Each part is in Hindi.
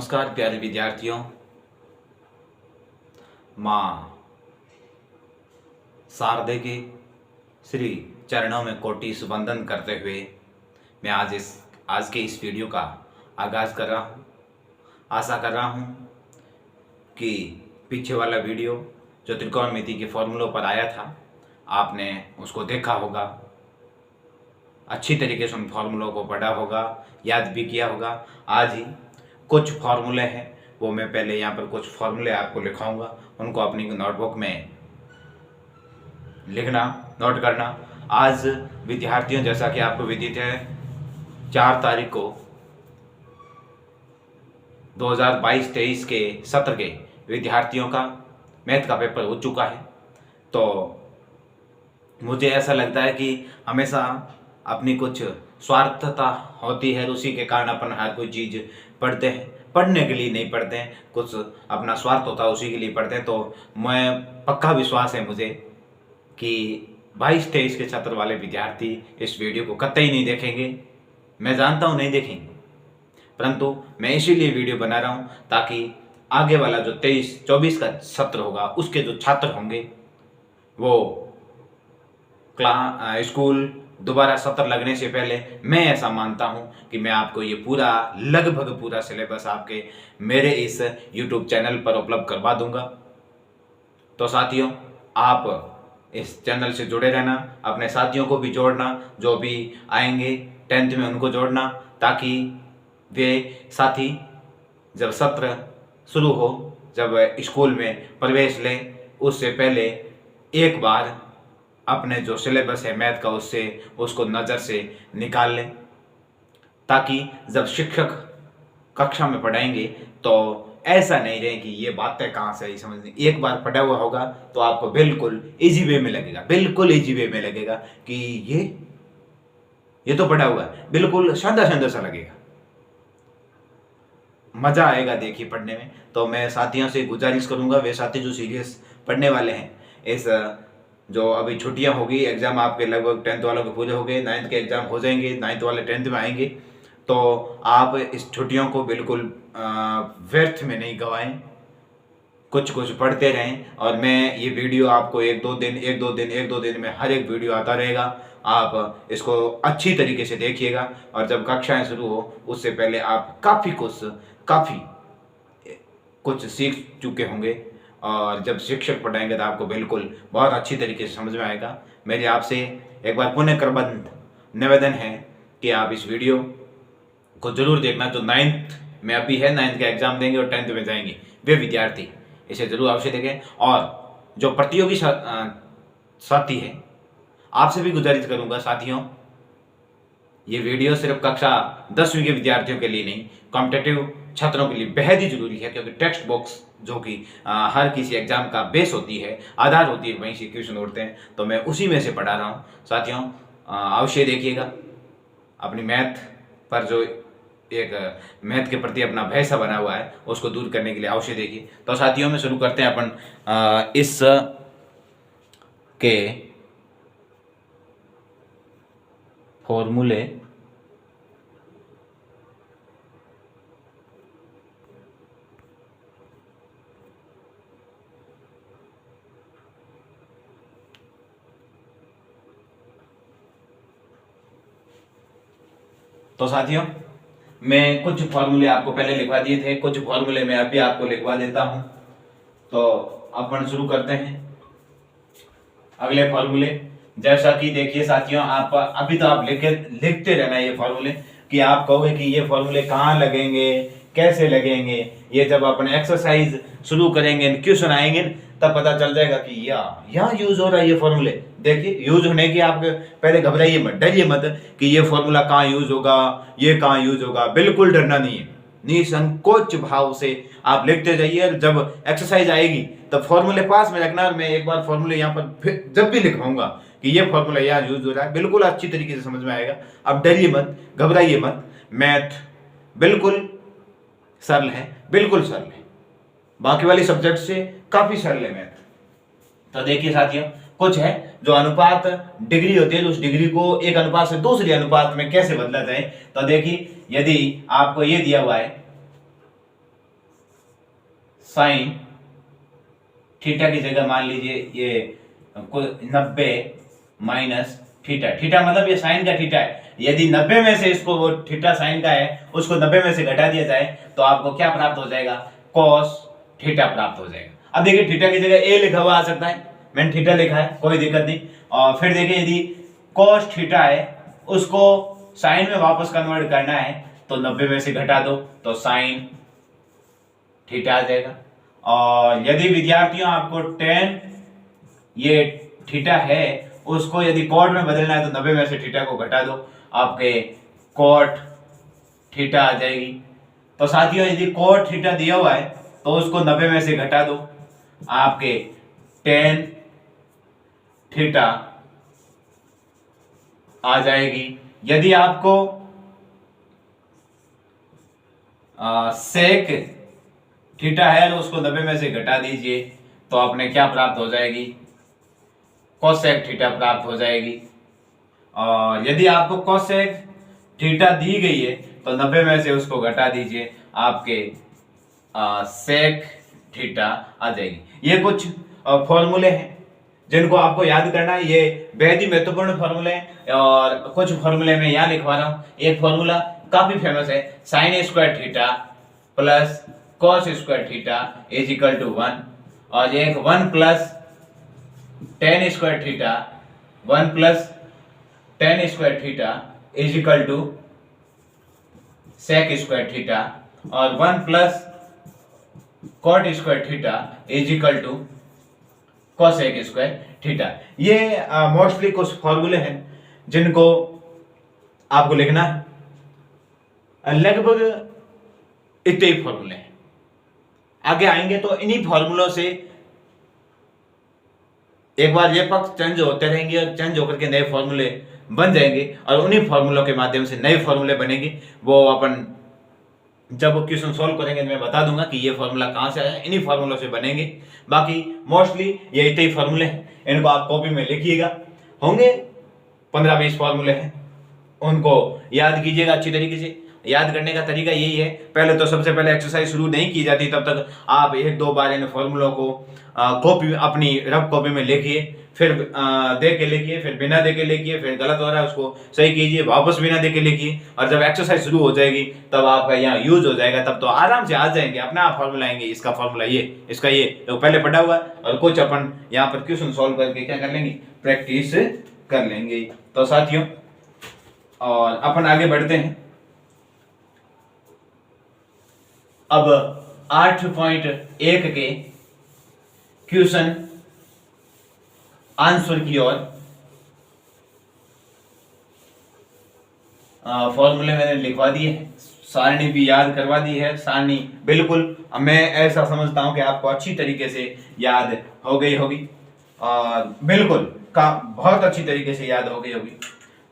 नमस्कार प्यारे विद्यार्थियों। माँ शारदे के श्री चरणों में कोटि वंदन करते हुए मैं आज के इस वीडियो का आगाज़ कर रहा हूँ। आशा कर रहा हूँ कि पीछे वाला वीडियो जो त्रिकोणमिति के फॉर्मूलों पर आया था आपने उसको देखा होगा, अच्छी तरीके से उन फॉर्मूलों को पढ़ा होगा, याद भी किया होगा। आज ही कुछ फॉर्मूले हैं वो मैं पहले यहाँ पर कुछ फॉर्मूले आपको लिखाऊंगा, उनको अपनी नोटबुक में लिखना, नोट करना। आज विद्यार्थियों, जैसा कि आपको विदित है, 4 तारीख को 2022-23 के सत्र के विद्यार्थियों का मैथ का पेपर हो चुका है। तो मुझे ऐसा लगता है कि हमेशा अपनी कुछ स्वार्थता होती है, उसी के कारण अपन हर कोई चीज़ पढ़ते हैं। पढ़ने के लिए नहीं पढ़ते हैं, कुछ अपना स्वार्थ होता है उसी के लिए पढ़ते हैं। तो मैं पक्का विश्वास है मुझे कि 22-23 के छात्र वाले विद्यार्थी इस वीडियो को कतई नहीं देखेंगे। मैं जानता हूँ नहीं देखेंगे, परंतु मैं इसीलिए वीडियो बना रहा हूँ ताकि आगे वाला जो 23-24 का सत्र होगा उसके जो छात्र होंगे वो स्कूल दोबारा सत्र लगने से पहले, मैं ऐसा मानता हूं कि मैं आपको ये पूरा लगभग पूरा सिलेबस आपके मेरे इस YouTube चैनल पर उपलब्ध करवा दूंगा। तो साथियों, आप इस चैनल से जुड़े रहना, अपने साथियों को भी जोड़ना, जो भी आएंगे 10th में उनको जोड़ना, ताकि वे साथी जब सत्र शुरू हो, जब स्कूल में प्रवेश लें, उससे पहले एक बार अपने जो सिलेबस है मैथ का उसको नज़र से निकाल लें, ताकि जब शिक्षक कक्षा में पढ़ाएंगे तो ऐसा नहीं रहे कि ये बातें कहाँ से आई समझ नहीं। एक बार पढ़ा हुआ होगा तो आपको बिल्कुल इजी वे में लगेगा, बिल्कुल इजी वे में लगेगा कि ये तो पढ़ा हुआ है, बिल्कुल शानदार शानदार सा लगेगा, मज़ा आएगा देखिए पढ़ने में। तो मैं साथियों से गुजारिश करूँगा, वे साथी जो सीरियस पढ़ने वाले हैं, इस जो अभी छुट्टियां होगी, एग्ज़ाम आपके लगभग 10th वालों के पूरे हो गए, 9th के एग्ज़ाम हो जाएंगे, 9th वाले 10th में आएंगे, तो आप इस छुट्टियों को बिल्कुल व्यर्थ में नहीं गवाएं, कुछ पढ़ते रहें। और मैं ये वीडियो आपको एक दो दिन में हर एक वीडियो आता रहेगा। आप इसको अच्छी तरीके से देखिएगा और जब कक्षाएं शुरू हो उससे पहले आप काफ़ी कुछ सीख चुके होंगे, और जब शिक्षक पढ़ाएंगे तो आपको बिल्कुल बहुत अच्छी तरीके से समझ में आएगा। मेरे आपसे एक बार पुनः क्रमबद्ध निवेदन है कि आप इस वीडियो को जरूर देखना। जो 9th में अभी है, 9th का एग्जाम देंगे और 10th में जाएंगे, वे विद्यार्थी इसे जरूर अवश्य देखें। और जो प्रतियोगी साथी है, आपसे भी गुजारिश करूंगा साथियों, ये वीडियो सिर्फ कक्षा 10वीं के विद्यार्थियों के लिए नहीं, कॉम्पिटिटिव छात्रों के लिए बेहद ही जरूरी है, क्योंकि टेक्स्ट बुक्स जो कि हर किसी एग्जाम का बेस होती है, आधार होती है, वहीं से क्वेश्चन उठते हैं, तो मैं उसी में से पढ़ा रहा हूँ। साथियों, अवश्य देखिएगा। अपनी मैथ पर जो एक मैथ के प्रति अपना भय सा बना हुआ है उसको दूर करने के लिए अवश्य देखिए। तो साथियों, में शुरू करते हैं अपन इस के फॉर्मूले तो साथियों, मैं कुछ फॉर्मूले आपको पहले लिखवा दिए थे, कुछ फॉर्मूले मैं अभी आपको लिखवा देता हूं। तो अपन शुरू करते हैं अगले फॉर्मूले। जैसा कि देखिए साथियों, आप अभी तो आप लिखते रहना ये फॉर्मूले, कि आप कहोगे कि ये फॉर्मूले कहाँ लगेंगे, कैसे लगेंगे। ये जब अपन एक्सरसाइज शुरू करेंगे, क्वेश्चन आएंगे, तब पता चल जाएगा कि यहाँ यूज हो रहा है ये फॉर्मूले। देखिए, यूज होने की आप पहले घबराइए मत, डरिए मत कि ये फॉर्मूला कहाँ यूज होगा, ये कहाँ यूज होगा। बिल्कुल डरना नहीं है, निसंकोच भाव से आप लिखते जाइए। जब एक्सरसाइज आएगी तब फॉर्मूले पास में रखना, और मैं एक बार फॉर्मूले यहाँ पर फिर जब भी लिखवाऊंगा कि ये फॉर्मूला यहाँ यूज हो रहा है, बिल्कुल अच्छी तरीके से समझ में आएगा। अब डरिए मत, घबराइए मत। मैथ बिल्कुल सरल है, बिल्कुल सरल है, बाकी वाले सब्जेक्ट से काफी सरल है मैथ। तो देखिए साथियों, कुछ है जो अनुपात डिग्री होती है, उस डिग्री को एक अनुपात से दूसरे अनुपात में कैसे बदला जाए। तो देखिए, यदि आपको ये दिया हुआ है साइन थीटा की जगह मान लीजिए ये 90 माइनस थीटा। थीटा मतलब ये साइन का थीटा है। यदि 90 में से इसको वो थीटा साइन का है उसको 90 में से घटा दिया जाए तो आपको क्या प्राप्त हो जाएगा, कॉस थीटा प्राप्त हो जाएगा। अब देखिए थीटा की जगह ए लिखा हुआ आ सकता है, मैंने थीटा लिखा है, कोई दिक्कत नहीं। और फिर देखिए यदि कॉस थीटा है उसको साइन में वापस कन्वर्ट करना है तो 90 में से घटा दो तो साइन थीटा आ जाएगा। और यदि विद्यार्थियों आपको टेन ये थीटा है उसको यदि कॉट में बदलना है तो 90 में से थीटा को घटा दो, आपके कॉट थीटा आ जाएगी। तो साथियों यदि कॉट थीटा दिया हुआ है तो उसको 90 में से घटा दो, आपके टेन थीटा आ जाएगी। यदि आपको सेक थीटा है तो उसको 90 में से घटा दीजिए तो आपने क्या प्राप्त हो जाएगी, कोसेक थीटा प्राप्त हो जाएगी। और यदि आपको कोसेक थीटा दी गई है तो 90 में से उसको घटा दीजिए, आपके सेक थीटा आ जाएगी। ये कुछ फॉर्मूले हैं जिनको आपको याद करना है, ये बेहद ही महत्वपूर्ण फॉर्मूले हैं। और कुछ फॉर्मूले में यहाँ लिखवा रहा हूँ। एक फॉर्मूला काफी फेमस है, sine square theta plus cos square theta is equal to 1। और एक 1 plus tan square theta, 1 plus tan square theta is equal to sec square theta. और 1 plus cot square theta is equal to cosec square theta. ये मोस्टली कुछ फॉर्मूले हैं जिनको आपको लिखना है। लगभग इतने ही फॉर्मूले हैं, आगे आएंगे तो इन्हीं फॉर्मूलों से एक बार ये पक्ष चेंज होते रहेंगे और चेंज होकर के नए फॉर्मूले बन जाएंगे और उन्हीं फॉर्मूलों के माध्यम से नए फॉर्मूले बनेंगे। वो अपन जब क्वेश्चन सॉल्व करेंगे मैं बता दूंगा कि ये फॉर्मूला कहां से आया, इन्हीं फॉर्मूलों से बनेंगे। बाकी मोस्टली ये इतने ही फॉर्मूले हैं, इनको आप कॉपी में लिखिएगा। होंगे 15-20 फॉर्मूले हैं, उनको याद कीजिएगा अच्छी तरीके से। याद करने का तरीका यही है, पहले तो सबसे पहले एक्सरसाइज शुरू नहीं की जाती, तब तक आप 1-2 बार इन फॉर्मूलों को कॉपी अपनी रफ कॉपी में लिखिए, फिर दे के लिखिए, फिर बिना दे के लिखिए, फिर गलत हो रहा है उसको सही कीजिए, वापस बिना दे के लिखिए। और जब एक्सरसाइज शुरू हो जाएगी तब आपका यहाँ यूज हो जाएगा, तब तो आराम से आ जाएंगे, अपने आप फॉर्मूला आएंगे। इसका फॉर्मूला ये, इसका ये, तो पहले पढ़ा हुआ है और कुछ अपन यहाँ पर क्वेश्चन सॉल्व करके क्या कर लेंगे, प्रैक्टिस कर लेंगे। तो साथियों और अपन आगे बढ़ते हैं। अब 8.1 के क्वेश्चन आंसर की ओर। फॉर्मूले मैंने लिखवा दिए हैं, सारणी भी याद करवा दी है। सारणी बिल्कुल मैं ऐसा समझता हूं कि आपको अच्छी तरीके से याद हो गई होगी, और बिल्कुल का बहुत अच्छी तरीके से याद हो गई होगी।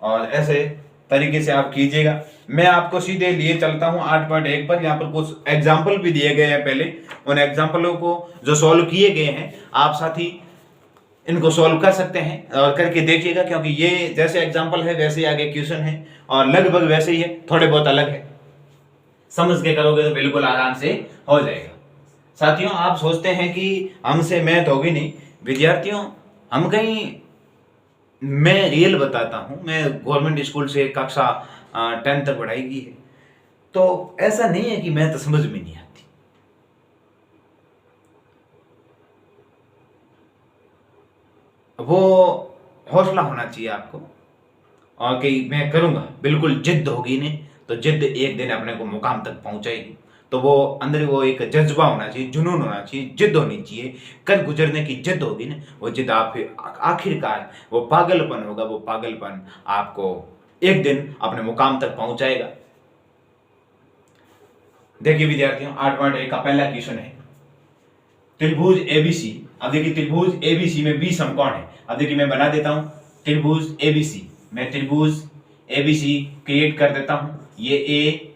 और ऐसे तरीके से आप कीजिएगा। मैं आपको सीधे लिए चलता हूं 8.1 पर। यहाँ पर कुछ एग्जाम्पल भी दिए गए हैं, पहले उन एग्जाम्पलों को जो सॉल्व किए गए हैं आप साथी इनको सॉल्व कर सकते हैं और करके देखिएगा, क्योंकि ये जैसे एग्जाम्पल है वैसे आगे क्वेश्चन है और लगभग वैसे ही है, थोड़े बहुत अलग है। समझ के करोगे तो बिल्कुल आराम से हो जाएगा। साथियों आप सोचते हैं कि हमसे मैथ होगी नहीं, विद्यार्थियों हम कहीं, मैं रियल बताता हूं, मैं गवर्नमेंट स्कूल से कक्षा 10 तक पढ़ाई की है, तो ऐसा नहीं है कि मैथ समझ में नहीं आती। वो हौसला होना चाहिए आपको, और कि मैं करूंगा, बिल्कुल जिद होगी नहीं तो जिद एक दिन अपने को मुकाम तक पहुंचाएगी। तो वो अंदर वो एक जज्बा होना चाहिए, जुनून होना चाहिए, जिद होनी चाहिए, कर गुजरने की जिद होगी ना, वो जिद आप आखिरकार वो पागलपन होगा, वो पागलपन आपको एक दिन अपने मुकाम तक पहुंचाएगा। देखिए विद्यार्थियों 8.1 का पहला क्वेश्चन है, त्रिभुज एबीसी। अब देखिए त्रिभुज एबीसी में 20 समकोण है। अब देखिए मैं बना देता हूं त्रिभुज एबीसी, मैं त्रिभुज एबीसी क्रिएट कर देता हूं। ये ए,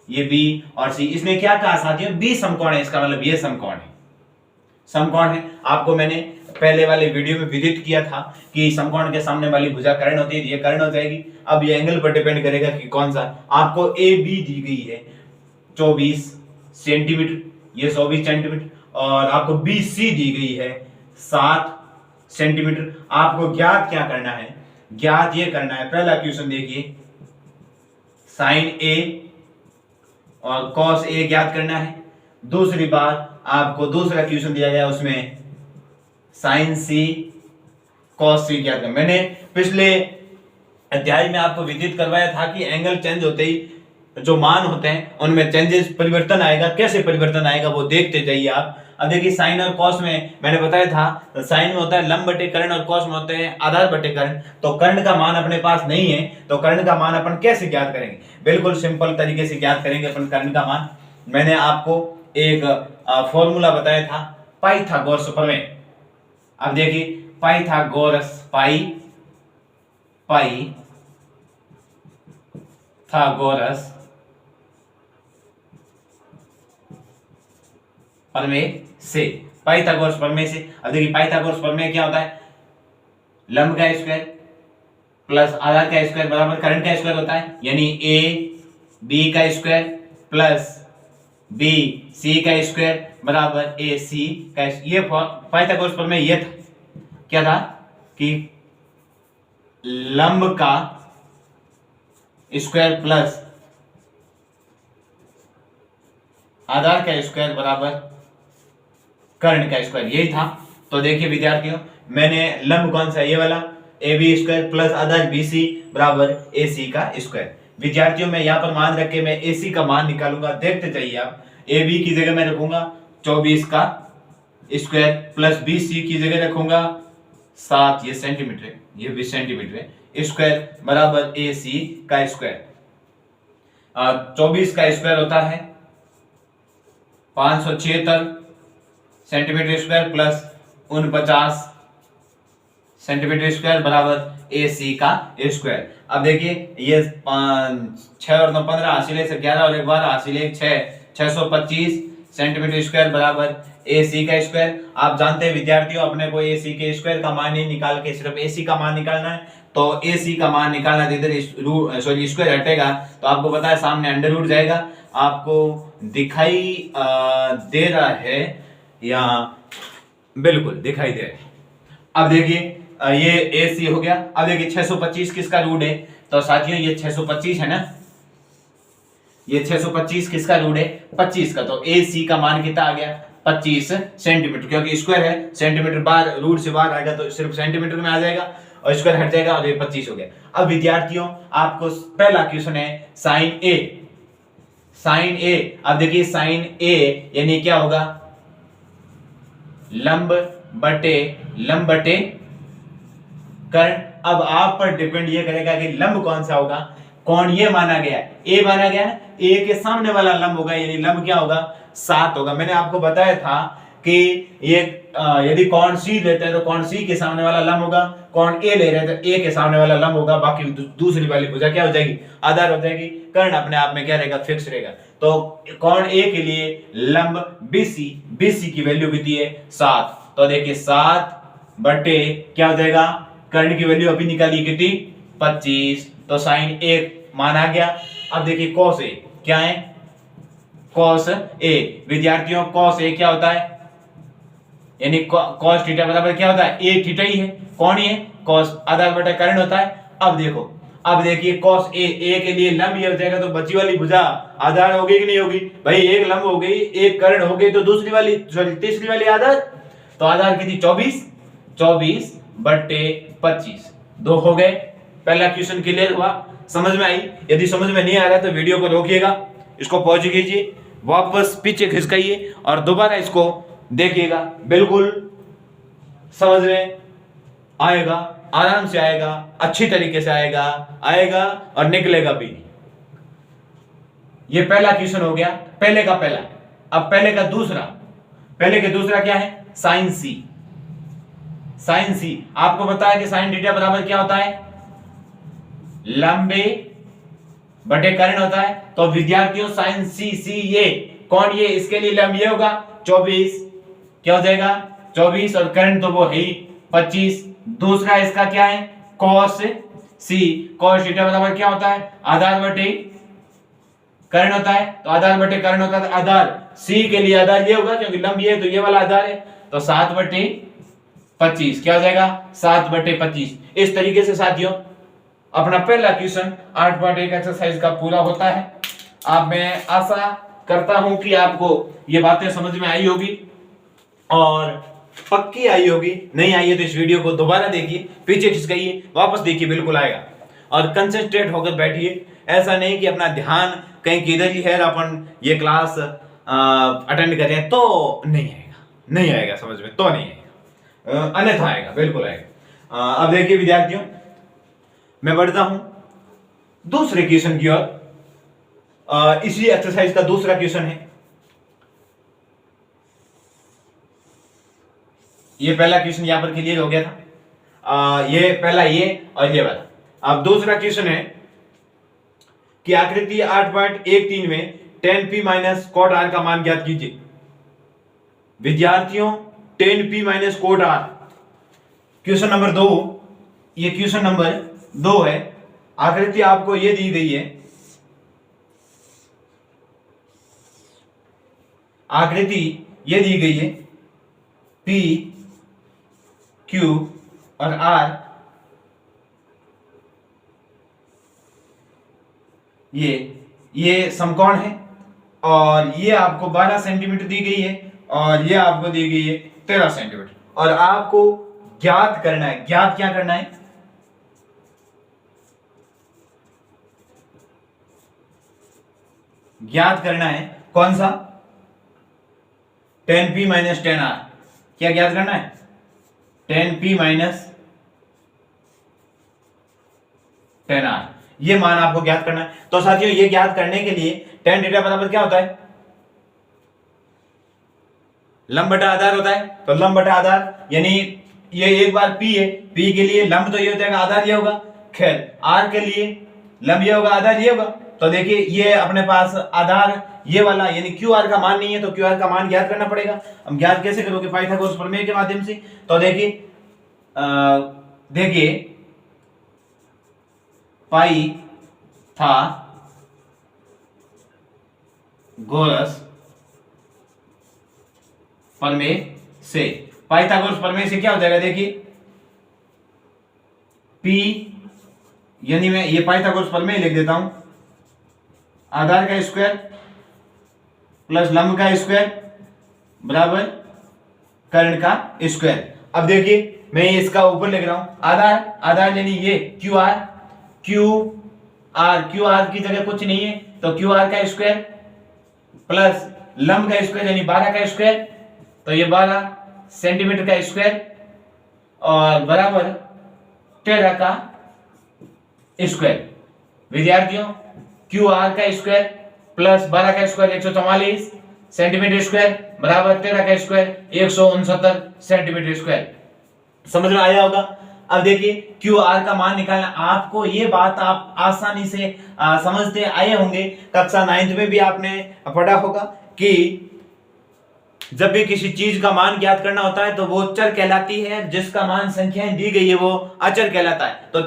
ये बी और सी। इसमें क्या कहा साथियों, 20 समकोण है, इसका मतलब ये समकोण है, समकोण है। आपको मैंने पहले वाले वीडियो में विदित किया था कि समकोण के सामने वाली भुजा कर्ण होती है, ये कर्ण हो जाएगी। अब ये एंगल पर डिपेंड करेगा कि कौन सा। आपको ए बी दी गई है 24 सेंटीमीटर, ये 24 सेंटीमीटर, और आपको BC दी गई है 7 सेंटीमीटर। आपको ज्ञात क्या करना है, ज्ञात ये करना है, पहला क्वेश्चन देखिए साइन A और कॉस A ज्ञात करना है। दूसरी बात आपको दूसरा क्वेश्चन दिया गया उसमें साइन C कॉस C ज्ञात करना। मैंने पिछले अध्याय में आपको विदित करवाया था कि एंगल चेंज होते ही जो मान होते हैं उनमें चेंजेस परिवर्तन आएगा, कैसे परिवर्तन आएगा वो देखते जाइए आप। अब देखिए साइन और कॉस में मैंने बताया था, साइन में होता है लंब बटे कर्ण और कॉस में होते हैं आधार बटे कर्ण। तो कर्ण का मान अपने पास नहीं है, तो कर्ण का मान अपन कैसे ज्ञात करेंगे? बिल्कुल सिंपल तरीके से ज्ञात करेंगे अपन कर्ण का मान। मैंने आपको एक फॉर्मूला बताया था पाइथागोरस प्रमेय। अब देखिए पाइथागोरस पाइथागोरस प्रमेय से, पाइथागोरस प्रमेय से। अब देखिए पाइथागोरस प्रमेय क्या होता है, लंब का स्क्वायर प्लस आधार का स्क्वायर बराबर कर्ण का स्क्वायर होता है, यानी ए बी का स्क्वायर प्लस बी सी का स्क्वायर बराबर ए सी का। ये पाइथागोरस प्रमेय ये था, क्या था कि लंब का स्क्वायर प्लस आधार का स्क्वायर बराबर कर्ण का स्क्वायर, यही था। तो देखिए विद्यार्थियों, मैंने लंब कौन सा, ये वाला ए बी स्क्वायर प्लस आधार बी सी बराबर ए सी का स्क्वायर। विद्यार्थियों मैं यहाँ पर मान रख के मैं ए सी का मान निकालूंगा, देखते जाइए आप। ए बी की जगह मैं रखूंगा 24 का स्क्वायर प्लस बी सी की जगह रखूंगा 7, ये सेंटीमीटर है, ये 20 सेंटीमीटर है, स्क्वायर बराबर ए सी का स्क्वायर। 24 का स्क्वायर होता है 576 centimetre square plus 49 centimetre square बराबर ए सी का स्क्वायर। अब देखिए ये 6 और 9 15 हासिल है, 11 और 12 हासिल है 6, 625 सेंटीमीटर स्क्वायर बराबर ए सी का स्क्वायर। आप जानते हैं विद्यार्थियों, अपने को ए सी के स्क्वायर का मान ही निकाल के सिर्फ ए सी का मान निकालना है। तो ए सी का मान निकालना है, इधर स्क्वायर हटेगा तो आपको पता है सामने अंडर रूट जाएगा। आपको दिखाई दे रहा है, यहाँ बिल्कुल दिखाई दे रहा है। अब देखिए ये ए सी हो गया। अब देखिए 625 किसका रूट है, तो साथियों ये 625 है ना, ये 625 किसका रूट है, 25 का। तो ए सी का मान कितना आ गया, 25 सेंटीमीटर, क्योंकि स्क्वायर है, सेंटीमीटर बाहर रूट से बाहर आएगा तो सिर्फ सेंटीमीटर में आ जाएगा और स्क्वायर हट जाएगा और ये 25 हो गया। अब विद्यार्थियों आपको पहला क्वेश्चन है साइन ए, साइन ए। अब देखिए साइन ए यानी क्या होगा, लंब बटे कर्ण। अब आप पर डिपेंड ये करेगा कि लंब कौन सा होगा। कौन ये माना गया, ए माना गया ना, ए के सामने वाला लंब होगा, यानी लंब क्या होगा, 7 होगा। मैंने आपको बताया था कि ये यदि कौन सी लेते हैं तो कौन सी के सामने वाला लंब होगा, कौन ए ले रहे हैं तो ए के सामने वाला लंब होगा, बाकी दूसरी वाली भुजा क्या हो जाएगी, आधार हो जाएगी। कर्ण अपने आप में क्या रहेगा, फिक्स रहेगा। तो कौन ए के लिए लंब बीसी, बीसी की वैल्यू कितनी है, 7। तो देखिए 7 बटे क्या हो जाएगा, कर्ण की वैल्यू अभी निकाली कितनी, 25। तो साइन ए मान आ गया। अब देखिए कॉस ए क्या है, कॉस ए। विद्यार्थियों कॉस ए क्या होता है, यानी कॉस थीटा बराबर क्या होता है, ए थीटा ही है। कौन ही है, कॉस आधार बटा कर्ण होता है। अब देखो, अब देखिए कॉस ए, ए के लिए लंब ये हो जाएगा, तो बची वाली भुजा आधार होगी कि नहीं होगी भाई, एक लंब हो गई, एक कर्ण हो गई, तो दूसरी वाली तीसरी वाली आधार। तो आधार कितनी, 24 बटे 25, 2 हो गए। पहला क्वेश्चन क्लियर हुआ, समझ में आई। यदि समझ में नहीं आ रहा तो वीडियो को रोकिएगा, इसको पॉज कीजिए, वापस पीछे खिसकाइए और दोबारा इसको देखिएगा, बिल्कुल समझ में आएगा, आराम से आएगा, अच्छी तरीके से आएगा और निकलेगा भी। ये पहला क्वेश्चन हो गया, पहले का पहला। अब पहले का दूसरा, पहले का दूसरा क्या है, साइन सी। साइन सी आपको बताया कि साइन थीटा बराबर क्या होता है, लंबे बटे कर्ण होता है। तो विद्यार्थियों साइन सी, सी ये कौन, ये इसके लिए लंब ये होगा 24, क्या हो जाएगा 24, और कर्ण तो वो है 25। दूसरा इसका क्या है, कॉस सी, कॉस थीटा बराबर क्या होता है, आधार बटे कर्ण होता है तो आधार बटे कर्ण होता है। आधार सी के लिए आधार ये होगा क्योंकि लंब ये है तो ये वाला आधार है, तो 7/25 क्या हो जाएगा 7/25। इस तरीके से साथियों अपना पहला क्वेश्चन 8.1 एक्सरसाइज का पूरा होता है। अब मैं आशा करता हूं कि आपको ये बातें समझ में आई होगी और पक्की आई होगी। नहीं आई है तो इस वीडियो को दोबारा देखिए, पीछे खिसकाइए, वापस देखिए, बिल्कुल आएगा। और कंसंट्रेट होकर बैठिए, ऐसा नहीं कि अपना ध्यान कहीं किधर ही है, अपन ये क्लास अटेंड करें तो नहीं आएगा, नहीं आएगा समझ में तो नहीं आएगा, अन्यथा आएगा, बिल्कुल आएगा। अब देखिए विद्यार्थियों, मैं बढ़ता हूं दूसरे क्वेश्चन की ओर। इसी एक्सरसाइज का दूसरा क्वेश्चन है। ये पहला क्वेश्चन यहां पर क्लियर हो गया था, ये पहला ये और ये वाला। अब दूसरा क्वेश्चन है कि आकृति 8.13 में tan p minus cot r का मान ज्ञात कीजिए। विद्यार्थियों tan p minus cot r question number 2, ये क्वेश्चन नंबर 2 है। आकृति आपको ये दी गई है, आकृति ये दी गई है P Q और R, ये समकोण है और ये आपको 12 सेंटीमीटर दी गई है और ये आपको दी गई है 13 सेंटीमीटर और आपको ज्ञात करना है। ज्ञात क्या करना है? ज्ञात करना है कौन सा? tan p minus tan r। क्या ज्ञात करना है? tan p minus tan r, ये मान आपको ज्ञात करना है। तो साथियों ये ज्ञात करने के लिए tan थीटा बराबर क्या होता है? लंब बटा आधार होता है। तो लंब बटा आधार यानी ये एक बार p है, p के लिए लंब तो ये हो जाएगा, आधार ये होगा। खैर r के लिए लंब ये होगा, आधार ये होगा। तो देखिए ये अपने पास आधार ये वाला यानी QR का मान नहीं है तो QR का मान ज्ञात करना पड़ेगा। हम ज्ञात कैसे करोगे? पाइथागोरस प्रमेय के माध्यम से। तो देखिए पाइथागोरस प्रमेय से, पाइथागोरस प्रमेय से क्या हो जाएगा? देखिए P यानी मैं ये पाइथागोरस प्रमेय लिख देता हूं, आधार का स्क्वायर प्लस लंब का स्क्वायर बराबर कर्ण का स्क्वायर। अब देखिए मैं इसका ऊपर लिख रहा हूं आधार, आधार यानी ये QR, QR की जगह कुछ नहीं है तो QR का स्क्वायर प्लस लंब का स्क्वायर यानी 12 का स्क्वायर, तो ये 12 सेंटीमीटर का स्क्वायर और बराबर 13 का स्क्वायर। विद्यार्थियों QR का स्क्वायर प्लस 12 का स्क्वायर 144 सेंटीमीटर स्क्वायर बराबर 13 का स्क्वायर 169 सेंटीमीटर स्क्वायर। समझ में आया होगा? अब देखिए QR का मान निकालना, आपको ये बात आप आसानी से समझते आए होंगे। कक्षा 9th में भी आपने पढ़ा होगा कि जब भी किसी चीज का मान ज्ञात करना होता है तो वो चर कहलाती है, जिसका मान संख्याएं दी गई है वो अचर कहलाता है। तो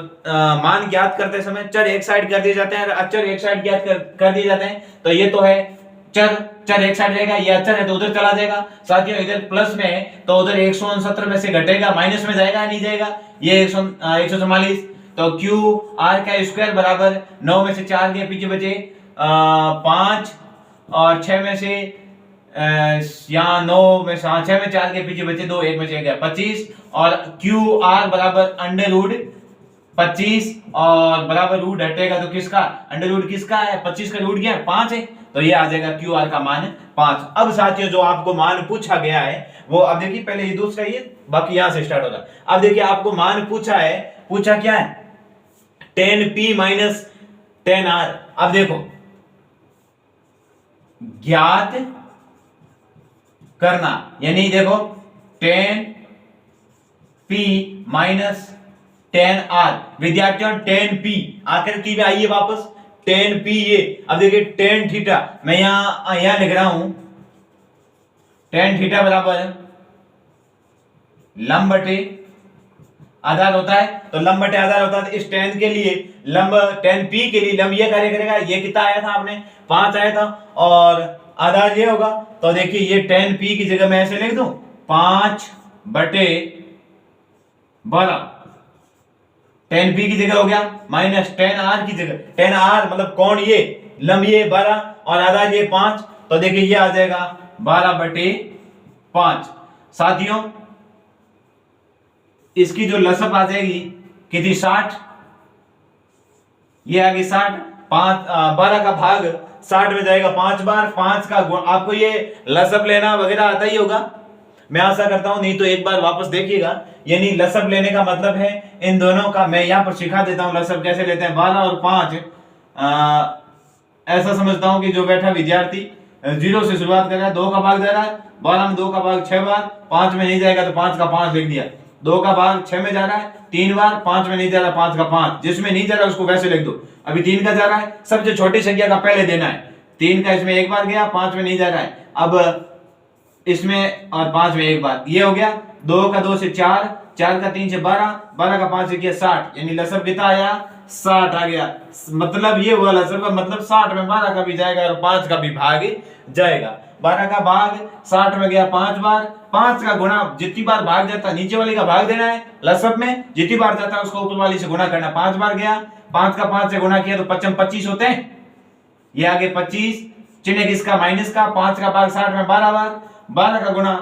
मान ज्ञात करते समय चर एक साइड कर दिए जाते हैं और अचर एक साइड ज्ञात कर दिए जाते हैं। तो ये तो है चर एक साइड रहेगा, ये अचर है तो उधर चला जाएगा। साथियों इधर प्लस में है तो उधर 169 में से घटेगा, माइनस में जाएगा नहीं जाएगा, ये 144। तो QR का स्क्वायर बराबर 9 में से 4 गए पीछे बचे 5 और 6 में से यहाँ 9 में 6 में 4 के पीछे बचे 2, 1 में से गया 25 और QR बराबर अंडर रूट 25 और बराबर रूट हटेगा तो किसका? अंडर रूट किसका है? 25 का रूट क्या है? 5 है, तो ये आ जाएगा QR का मान 5। अब साथियों जो आपको मान पूछा गया है वो, अब देखिए पहले ये दूसरा ये, बाकी यहां से स्टार्ट होगा। अब देखिए आपको मान पूछा है, पूछा क्या है? tan p minus tan r। अब देखो ज्ञात करना यानी देखो tan p minus tan r। विद्यार्थियों tan p आकृति में आइए वापस, tan p ये, अब देखिए tan थीटा मैं यहां लिख रहा हूं, tan थीटा बराबर लंब बटे आधार होता है तो लंब बटे आधार होता है। तो इस tan के लिए लंब tan p के लिए लंब ये कार्य करेगा, ये कितना आया था आपने 5 आया था और आधार ये होगा। तो देखिए ये tan p की जगह मैं ऐसे लिख दूं 5/12 tan p की जगह हो गया माइनस tan r की जगह, tan r मतलब कौन ये लंब ये 12 और आधार ये 5, तो देखिए ये आ जाएगा 12/5। साथियों इसकी जो लसब आ जाएगी कितनी 60, ये आ गई 60, 12 का भाग 60 में जाएगा 5 बार, 5 का गुण, आपको ये लसब लेना वगैरह आता ही होगा मैं आशा करता हूं, नहीं तो एक बार वापस देखिएगा। यानी लसब लेने का मतलब है इन दोनों का, मैं यहां पर सिखा देता हूं लसब कैसे लेते हैं। 12 और 5 ऐसा समझता हूं कि जो बैठा विद्यार्थी 0 से शुरुआत कर रहा है, 2 का भाग दे रहा है, 12 में 2 का भाग 6 बार, 5 में नहीं जाएगा तो 5 का 5 लिख दिया, 2 का भाग 6 में जा रहा है 3 बार, 5 में नहीं जा रहा 5 का 5, जिसमें नहीं जा रहा उसको वैसे लिख दो। अभी 3 का जा रहा है, सबसे छोटी संख्या का पहले देना है, 3 का इसमें एक बार गया, 5 में नहीं जा रहा है, अब इसमें और 5 में एक बार, ये हो गया 2 का 2 से 4, 4 का 3 से 12, 12 का 5 से किया 60, यानी लसब कितना आया 60 आ गया। मतलब ये हुआ लसब का मतलब 60 में 12 का भी जाएगा और 5 का भी भाग जाएगा। 12 का भाग 60 में गया 5 बार, 5 का गुणा जितनी बार भाग जाता नीचे वाली का भाग देना है, लसब में जितनी बार जाता है उसको ऊपर वाली से गुणा करना। 5 बार गया, 5 का 5 से गुणा किया तो 5 25 होते हैं, ये आगे 25, चिन्ह किसका माइनस का, 5 का भाग 60 में 12 बार, 12 का गुणा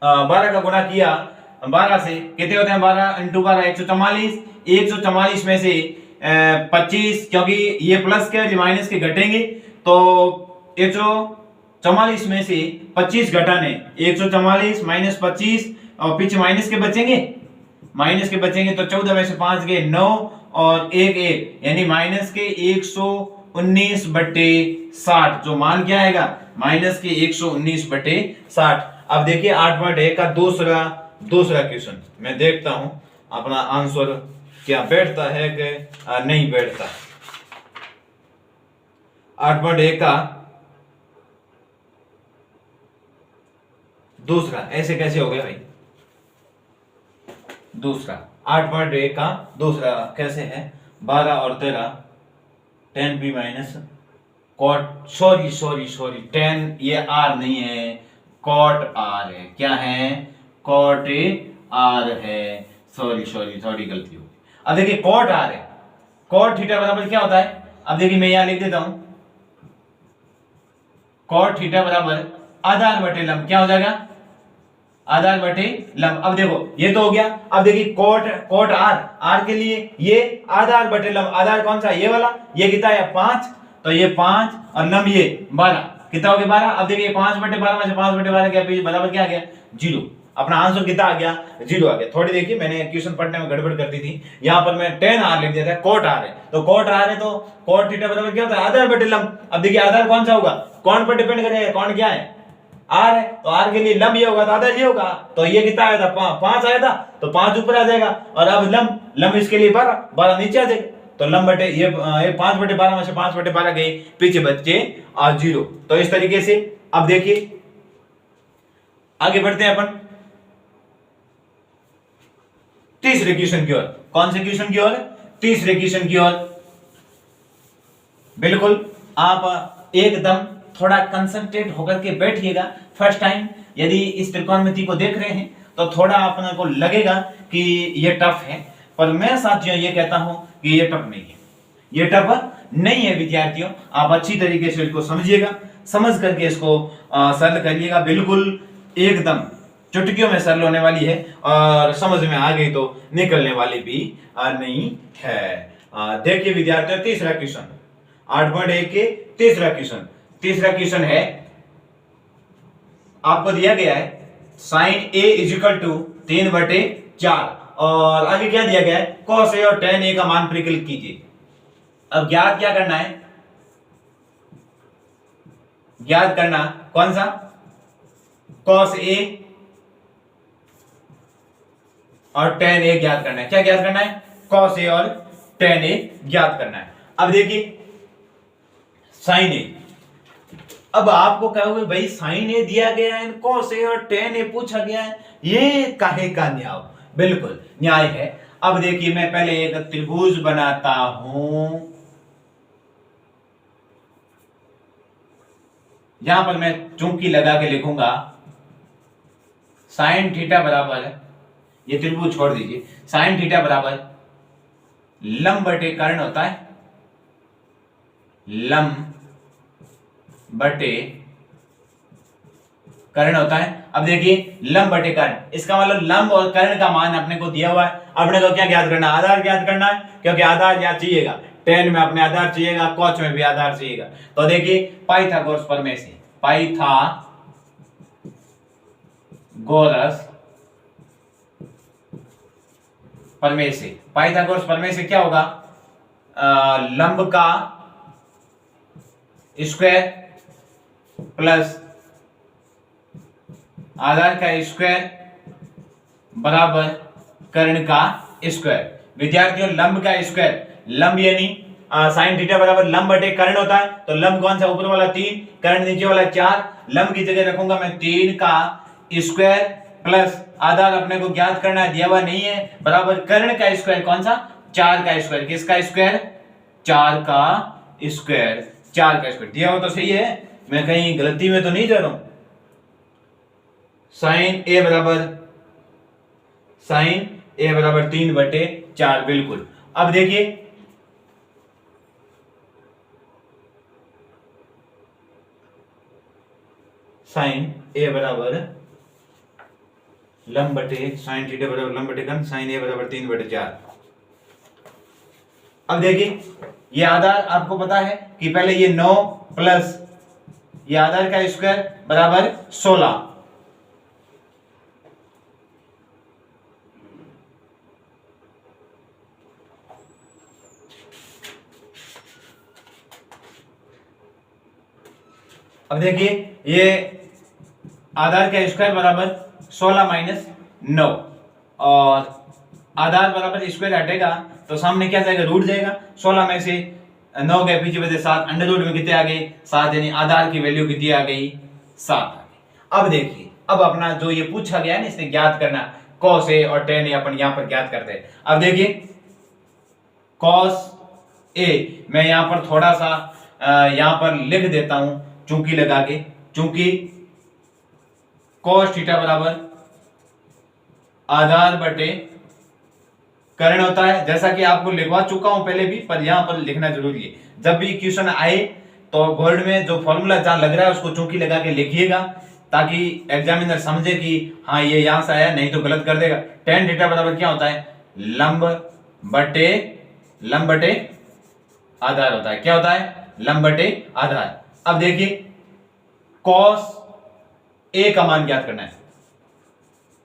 12 किया 12 से कितने होते हैं, 12 × 12 144, 144 में से 25, क्योंकि ये प्लस के और माइनस के घटेंगे तो 144 में से 25 घटाने 144 माइनस 25 और पीछे माइनस के बचेंगे, तो 14 में से 5 गए 9 और 1 1, यानी माइनस के 119/60, जो मान क्या आएगा माइनस के 119/60। अब देखिए 8.1 का दूसरा क्वेश्चन मैं देखता हूं अपना आंसर क्या बैठता है कि नहीं बैठता। 8.1 का दूसरा ऐसे कैसे हो गया भाई, दूसरा 8.1 का दूसरा कैसे है, 12 और 13 tan p minus cot, sorry 10 ये r नहीं है cot r है, क्या है cot r है, सॉरी गलती हो गई। अब देखिए cot r है, cot थीटा बराबर क्या होता है, अब देखिए मैं यहां लिख देता हूं cot थीटा बराबर आधार बटे लंब, क्या हो जाएगा आधार बटे लंब। अब देखो ये तो हो गया, अब देखिए cot r के लिए ये आधार बटे लंब, आधार कौन सा ये वाला, ये कितना है 5, तो ये 5 और लंब ये 12, कितना हो गया 12। अब देखिए 5/12 में से 5/12 क्या बराबर क्या आ गया 0, अपना आंसर कितना आ गया 0 आ गया। थोड़ी देखिए मैंने क्वेश्चन पढ़ने में गड़बड़ कर दी थी, यहां पर मैं tan r लिख दिया था, cot r है, तो cot r है तो cot थीटा बराबर क्या होता है आधार बटे लंब। अब देखिए आधार कौन सा होगा, कौन पर डिपेंड करेगा, कौन क्या है r है, तो r के लिए लंब ये होगा तो आधार ये होगा, तो ये कितना आया था 5 आया था, तो 5 ऊपर आ जाएगा और अब लंब इसके लिए 12 नीचे आ जाएगा, तो लंब बटे ये 5/12 में से 5/12 गए, पीछे बचे 0। तो इस तरीके से अब देखिए आगे बढ़ते हैं अपन तीसरे क्वेश्चन की ओर। कौन से क्वेश्चन की ओर, तीसरे क्वेश्चन की ओर। बिल्कुल आप एकदम थोड़ा कंसंट्रेट होकर के बैठिएगा। फर्स्ट टाइम यदि इस त्रिकोणमिति को देख रहे हैं तो थोड़ा अपने को लगेगा कि ये टफ है, पर मैं साथियों ये कहता हूं कि ये टफ नहीं है, ये टफ नहीं है विद्यार्थियों। आप अच्छी तरीके से इसको समझिएगा, समझ करके इसको सरल करिएगा, बिल्कुल एकदम चुटकियों में सरल होने वाली है और समझ में आ गई तो निकलने वाली भी नहीं है। देखिए विद्यार्थियों तीसरा क्वेश्चन 8.1 के तीसरा क्वेश्चन है, आपको दिया गया है sin a = 3/4 और आगे क्या दिया गया है cos a और tan a का मान परिकलित कीजिए। अब ज्ञात क्या करना है, ज्ञात करना कौन सा cos a और tan a ज्ञात करना है। क्या ज्ञात करना है cos a और tan a ज्ञात करना है। अब देखिए sin a, अब आपको कहोगे भाई sin a दिया गया है, cos a और tan a पूछा गया है, ये काहे का न्याव, बिल्कुल न्याय है। अब देखिए मैं पहले एक त्रिभुज बनाता हूं, यहां पर मैं चूंकि लगा के लिखूंगा साइन थीटा बराबर, ये त्रिभुज छोड़ दीजिए, साइन थीटा बराबर लंब बटे कर्ण होता है, लंब बटे कर्ण होता है। अब देखिए लंब बटे कर्ण, इसका मतलब लंब और कर्ण का मान अपने को दिया हुआ है। अपने को क्या ज्ञात करना है? आधार ज्ञात करना है, क्योंकि आधार ज्ञात चाहिएगा, tan में अपने आधार चाहिएगा, cos में भी आधार चाहिएगा। तो देखिए पाइथागोरस प्रमेय से, पाइथागोरस प्रमेय से, पाइथागोरस प्रमेय से क्या होगा? लंब का स्क्वायर प्लस आधार का स्क्वायर बराबर कर्ण का स्क्वायर। विद्यार्थियों लंब का स्क्वायर, लंब यानी साइन थीटा बराबर लंब बटे कर्ण होता है। तो लंब कौन सा? ऊपर वाला 3, कर्ण नीचे वाला 4। लंब की जगह रखूंगा मैं 3 का स्क्वायर प्लस आधार अपने को ज्ञात करना है, दिया हुआ नहीं है, बराबर कर्ण का स्क्वायर कौन सा? 4 का स्क्वायर। किसका स्क्वायर? 4 का स्क्वायर, 4 का स्क्वायर दिया हुआ तो सही है, मैं कहीं गलती में तो नहीं जा रहा हूं। साइन ए बराबर 3 बटे 4, बिल्कुल। अब देखिए साइन ए बराबर लंब बटे साइन थीटा बराबर लंब बटे कर्ण, साइन ए बराबर 3 बटे 4। अब देखिए ये आधार आपको पता है कि पहले ये 9 प्लस ये आधार का स्क्वायर बराबर 16। अब देखिए ये आधार का स्क्वायर बराबर 16 माइनस 9, और आधार बराबर स्क्वायर हटेगा तो सामने क्या जाएगा? रूट जाएगा। 16 में से 9 गए, पीछे बचे 7, अंडर रूट में कितने आ गए? 7, यानी आधार की वैल्यू कितनी आ गई? 7 आ गई। अब देखिए अब अपना जो ये पूछा गया है ना, इसने ज्ञात करना cos a और tan a, अपन यहां पर ज्ञात करते हैं। अब देखिए cos a मैं यहां पर थोड़ा सा यहां पर लिख देता हूं चूंकि लगा के, चूंकि cos थीटा बराबर आधार बटे कर्ण होता है, जैसा कि आपको लिखवा चुका हूं पहले भी, पर यहां पर लिखना जरूरी है। जब भी क्वेश्चन आए तो बोर्ड में जो फॉर्मूला जहां लग रहा है उसको चूंकि लगा के लिखिएगा, ताकि एग्जामिनर समझे कि हाँ ये यहां से आया, नहीं तो गलत कर देगा। tan थीटा बराबर क्या होता है? लंब बटे आधार होता है। क्या होता है? लंब बटे आधार। अब देखिए cos a का मान ज्ञात करना है।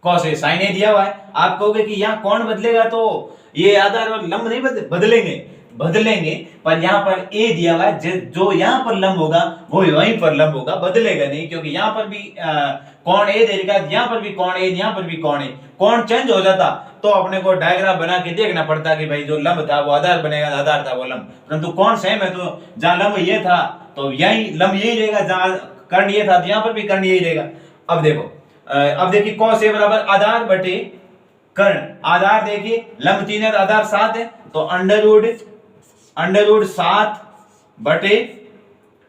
cos a साइन a दिया हुआ है, आप कहोगे कि यहां कौन बदलेगा, तो ये आधार और लंब नहीं बदलेंगे, पर यहां पर a दिया हुआ है, जो यहां पर लंब होगा वो वहीं पर लंब होगा, बदलेगा नहीं, क्योंकि यहां पर भी कौन a देगा, यहां पर भी कौन a, यहां पर भी कौन a, कौन चेंज हो जाता तो अपने को डायग्राम बना के देखना पड़ता कि भाई जो लंब था वो आधार बनेगा, आधार था वो लंब, परंतु कौन सेम है, तो जहां लंब ये था तो यही लंब यही रहेगा, जहां कर्ण ये था तो यहां पर भी कर्ण यही रहेगा। अब देखिए cos a बराबर आधार बटे कर्ण। आधार देखिए लंब 3 है तो आधार 7 है, तो अंडर रूट 7 बटे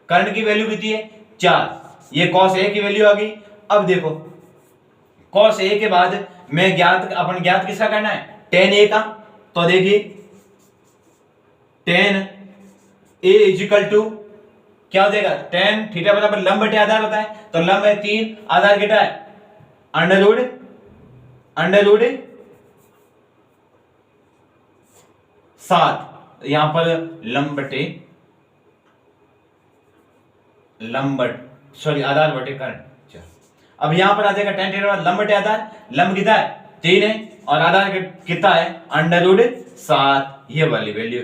कर्ण की वैल्यू कितनी है? 4। ये cos a की वैल्यू आ गई। अब देखो cos a के बाद मैं अपन ज्ञात किसका करना है? tan a का। तो देखिए tan a इजिकल टू क्या हो जाएगा? tan थीटा बराबर लंब बटे आधार होता है, तो लंब है 3, आधार कितना है? अंडर रूट 7, यहां पर आधार बटे कर्ण। अब यहां पर आ जाएगा tan थीटा लंब बटे आधार, लंब कितना है? 3 है, और आधार कितना है? अंडर रूट 7, ये वाली वैल्यू।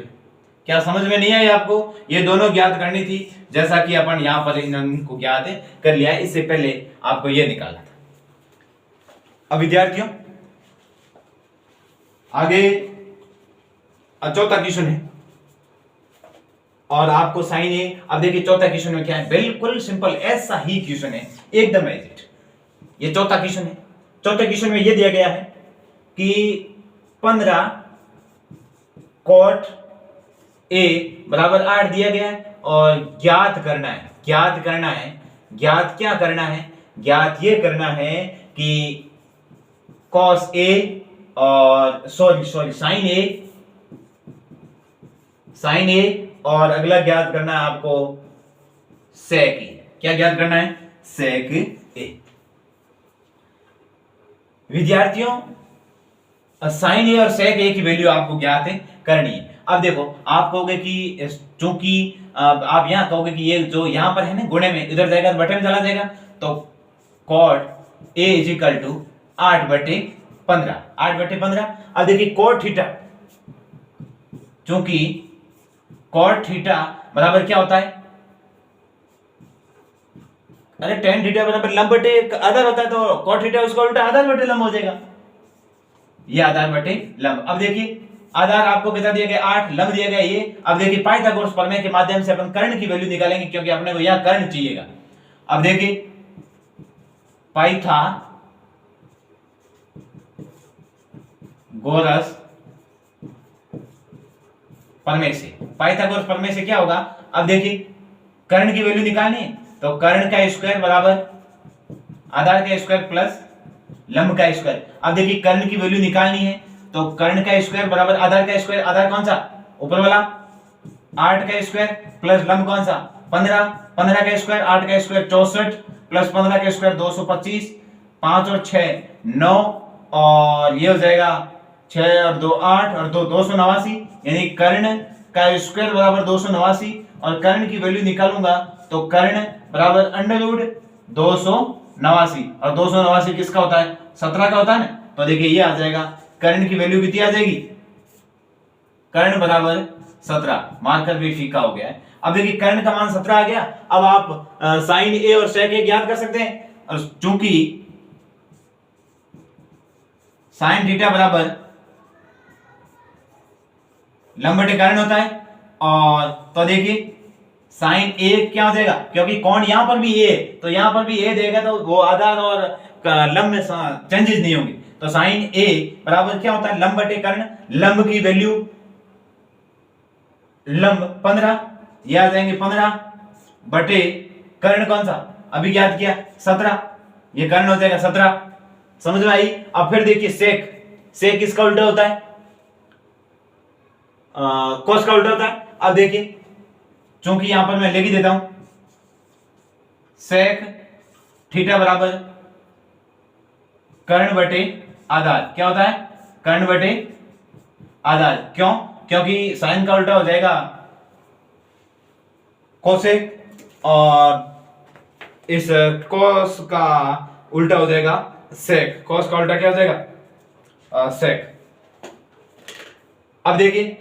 क्या समझ में नहीं आई आपको? ये दोनों ज्ञात करनी थी, जैसा कि अपन यहां पर इनको ज्ञात कर लिया है, इससे पहले आपको ये निकालना था। अब विद्यार्थियों आगे चौथा क्वेश्चन है, और आपको साइन ए। अब देखिए चौथा क्वेश्चन में क्या है, बिल्कुल सिंपल ऐसा ही क्वेश्चन है, एकदम एग्जैक्ट। ये चौथा क्वेश्चन है। चौथे क्वेश्चन में ये दिया गया है कि 15 cot A बराबर 8 दिया गया है और ज्ञात करना है, ज्ञात क्या करना है, ज्ञात ये करना है कि cos A और sin A और अगला ज्ञात करना है आपको sec A। क्या ज्ञात करना है? sec A। विद्यार्थियों sin A और sec A की वैल्यू आपको ज्ञात करनी है। अब देखो आप कहोगे कि चूंकि आप यहां कहोगे कि ये जो यहां पर है ना गुणे में, इधर जाएगा तो बटे में चला जाएगा, तो cot A is equal to 8/15। 8/15। अब देखिए cot थीटा, चूंकि cot थीटा बराबर क्या होता है? अरे tan थीटा बराबर लंब बटे आधार होता है, तो cot थीटा उसका उल्टा आधार बटे लंब हो जाएगा। ये आधार बटे लंब। अब देखिए आधार आपको कितना दिया गया? 8, लंब दिया गया ये। अब देखिए पाइथागोरस प्रमेय के माध्यम से अपन कर्ण की वैल्यू निकालेंगे, क्योंकि अपने को यहां कर्ण चाहिएगा। अब देखिए पाइथागोरस प्रमेय से क्या होगा? अब देखिए कर्ण की वैल्यू निकालनी है, तो कर्ण का स्क्वायर बराबर आधार का स्क्वायर प्लस लंब का स्क्वायर। अब देखिए कर्ण की वैल्यू निकालनी है, तो कर्ण का स्क्वायर बराबर आधार का स्क्वायर। आधार कौन सा? ऊपर वाला 8 का स्क्वायर प्लस लंब कौन सा? 15। 15 का स्क्वायर 8 का स्क्वायर 64 प्लस 15 का स्क्वायर 225। 5 और 6 9 और ये हो जाएगा 6 और 2 8 और 2 289, यानी कर्ण का स्क्वायर बराबर 289। और कर्ण की वैल्यू निकालूंगा तो कर्ण बराबर √289 और 289 किसका होता है? 17 का होता है ना। तो देखिए ये आ जाएगा, कर्ण की वैल्यू कितनी आ जाएगी? कर्ण बराबर 17। मार्कर भी फीका हो गया है। अब देखिए कर्ण का मान 17 आ गया। अब आप साइन ए और सेक ए ज्ञात कर सकते हैं, और चूंकि साइन थीटा बराबर लंब बटे कर्ण होता है, और तो देखिए साइन ए क्या हो जाएगा? क्योंकि कोण यहां पर भी ए, तो यहां पर भी ए देगा, तो वो आधार और लंब में चेंजेस नहीं होंगे। तो साइन ए बराबर क्या होता है? लंब बटे कर्ण। लंब की वैल्यू लंब 15, ये आ जाएंगे 15 बटे कर्ण कौन सा अभी ज्ञात किया? 17। ये कर्ण हो जाएगा 17। समझ में आई? अब फिर देखिए सेक किसका उल्टा होता है? कोस का उल्टा होता है। अब देखिए चूंकि यहां पर मैं लिख देता हूं, सेक थीटा बराबर कर्ण बटे आधार। क्या होता है? कर्ण बटे आधार। क्यों? क्योंकि साइन का उल्टा हो जाएगा कोसेक, और इस कोस का उल्टा हो जाएगा सेक। कोस का उल्टा क्या हो जाएगा? सेक। अब देखिए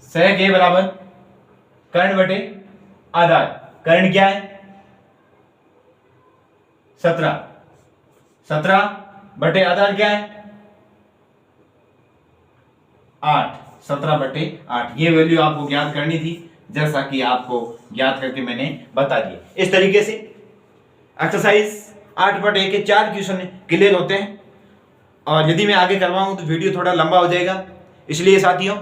सेक ए बराबर कर्ण बटे आधार। कर्ण क्या है? 17। 17 बटे आधार क्या है? 8। 17 बटे 8। ये वैल्यू आपको ज्ञात करनी थी, जैसा कि आपको ज्ञात करके मैंने बता दिया। इस तरीके से एक्सरसाइज 8/1 के 4 क्वेश्चन क्लियर होते हैं। और यदि मैं आगे करवाऊं तो वीडियो थोड़ा लंबा हो जाएगा, इसलिए साथियों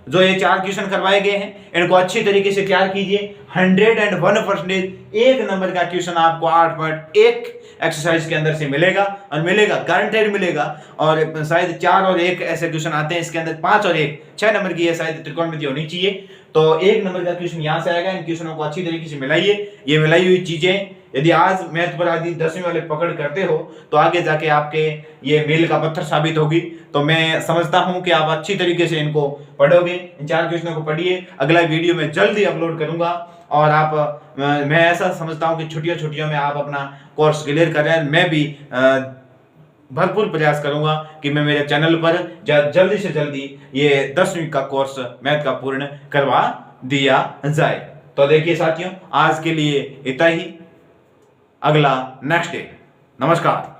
जो ये 4 क्वेश्चन करवाए गए हैं इनको अच्छी तरीके से तैयार कीजिए। 101% 1 नंबर का क्वेश्चन आपको 8.1 एक्सरसाइज के अंदर से मिलेगा, और मिलेगा गारंटेड मिलेगा। और शायद 4 और 1 ऐसे क्वेश्चन आते हैं, इसके अंदर 5 और 1 6 नंबर की शायद त्रिकोणमिति होनी चाहिए। तो 1 नंबर का क्वेश्चन यहाँ से आएगा। इन क्वेश्चनों को अच्छी तरीके से मिलाइए। ये मिलाई हुई चीजें यदि आज मैथ पर आदि 10वीं वाले पकड़ करते हो तो आगे जाके आपके ये मील का पत्थर साबित होगी। तो मैं समझता हूं कि आप अच्छी तरीके से इनको पढ़ोगे। इन 4 क्वेश्चनों को पढ़िए। अगला वीडियो में जल्दी अपलोड करूंगा, और आप मैं ऐसा समझता हूं कि छुट्टियों में आप अपना कोर्स क्लियर कर रहे हैं। मैं भी भरपूर प्रयास करूंगा कि मैं मेरे चैनल पर जल्दी से जल्दी ये 10वीं का कोर्स मैथ का पूर्ण करवा दिया जाए। तो देखिए साथियों, आज के लिए इतना ही। अगला नेक्स्ट डे। नमस्कार।